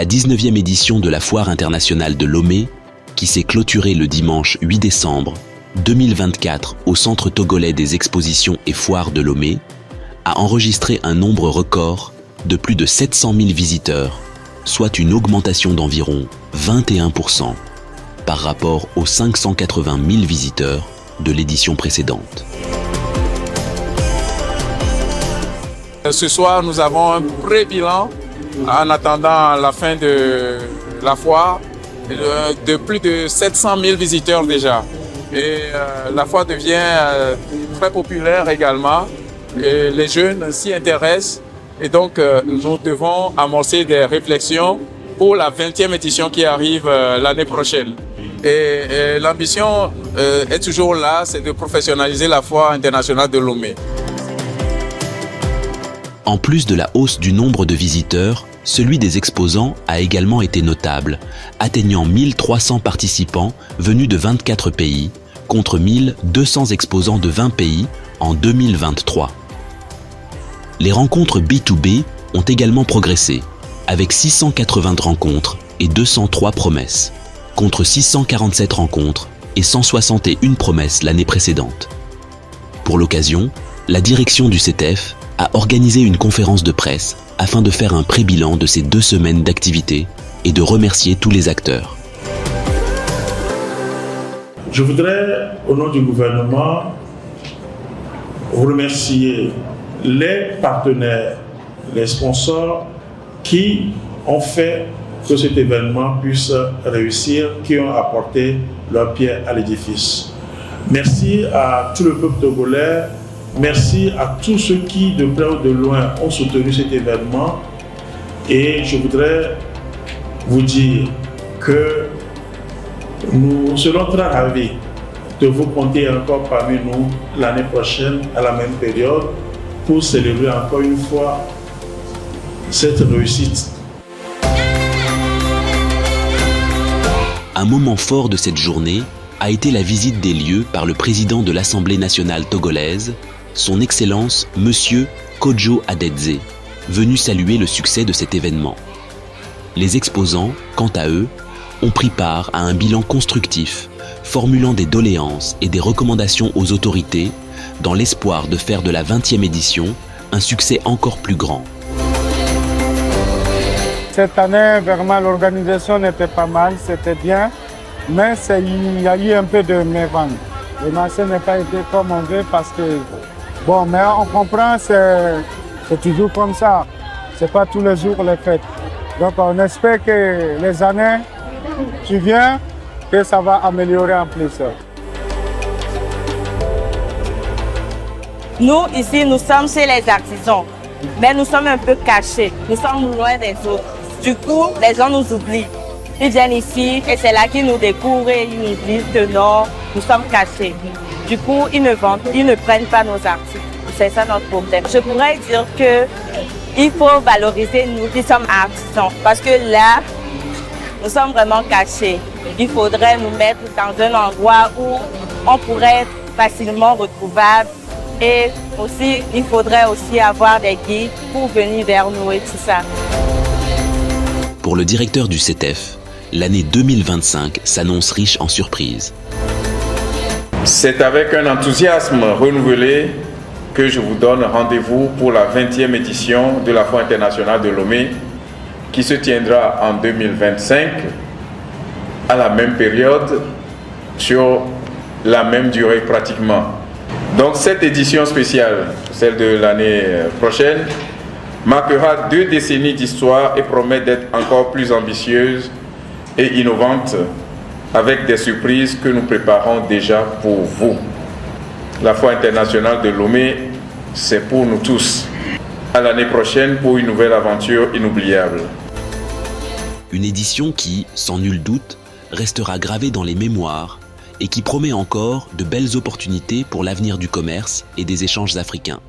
la 19e édition de la Foire internationale de Lomé, qui s'est clôturée le dimanche 8 décembre 2024 au Centre togolais des expositions et foires de Lomé, a enregistré un nombre record de plus de 700 000 visiteurs, soit une augmentation d'environ 21% par rapport aux 580 000 visiteurs de l'édition précédente. Ce soir, nous avons un pré-bilan en attendant la fin de la foire de plus de 700 000 visiteurs déjà. Et la foire devient très populaire également. Et les jeunes s'y intéressent. Et donc, nous devons amorcer des réflexions pour la 20e édition qui arrive l'année prochaine. Et l'ambition est toujours là, c'est de professionnaliser la foire internationale de Lomé. En plus de la hausse du nombre de visiteurs, celui des exposants a également été notable, atteignant 1300 participants venus de 24 pays, contre 1200 exposants de 20 pays en 2023. Les rencontres B2B ont également progressé, avec 680 rencontres et 203 promesses, contre 647 rencontres et 161 promesses l'année précédente. Pour l'occasion, la direction du CETEF a organisé une conférence de presse afin de faire un pré-bilan de ces 2 semaines d'activité et de remercier tous les acteurs. Je voudrais, au nom du gouvernement, remercier les partenaires, les sponsors qui ont fait que cet événement puisse réussir, qui ont apporté leur pierre à l'édifice. Merci à tout le peuple togolais. Merci à tous ceux qui, de près ou de loin, ont soutenu cet événement. Et je voudrais vous dire que nous serons très ravis de vous compter encore parmi nous l'année prochaine, à la même période, pour célébrer encore une fois cette réussite. Un moment fort de cette journée a été la visite des lieux par le président de l'Assemblée nationale togolaise, son Excellence Monsieur Kodjo Adedze, venu saluer le succès de cet événement. Les exposants, quant à eux, ont pris part à un bilan constructif, formulant des doléances et des recommandations aux autorités, dans l'espoir de faire de la 20e édition un succès encore plus grand. Cette année, vraiment, l'organisation n'était pas mal, c'était bien, mais il y a eu un peu de mévente. Le marché n'a pas été comme on veut parce que, bon, mais on comprend, c'est toujours comme ça. C'est pas tous les jours les fêtes. Donc on espère que les années qui viennent, que ça va améliorer en plus. Nous, ici, nous sommes chez les artisans, mais nous sommes un peu cachés. Nous sommes loin des autres. Du coup, les gens nous oublient. Ils viennent ici et c'est là qu'ils nous découvrent et ils nous disent que non, nous sommes cachés. Du coup, ils ne prennent pas nos artistes. C'est ça notre problème. Je pourrais dire qu'il faut valoriser nous qui sommes artisans parce que là, nous sommes vraiment cachés. Il faudrait nous mettre dans un endroit où on pourrait être facilement retrouvable. Et aussi, il faudrait aussi avoir des guides pour venir vers nous et tout ça. Pour le directeur du CETEF, l'année 2025 s'annonce riche en surprises. C'est avec un enthousiasme renouvelé que je vous donne rendez-vous pour la 20e édition de la Foire internationale de Lomé qui se tiendra en 2025 à la même période, sur la même durée pratiquement. Donc cette édition spéciale, celle de l'année prochaine, marquera 2 décennies d'histoire et promet d'être encore plus ambitieuse et innovante avec des surprises que nous préparons déjà pour vous. La Foire internationale de Lomé, c'est pour nous tous. À l'année prochaine pour une nouvelle aventure inoubliable. Une édition qui, sans nul doute, restera gravée dans les mémoires et qui promet encore de belles opportunités pour l'avenir du commerce et des échanges africains.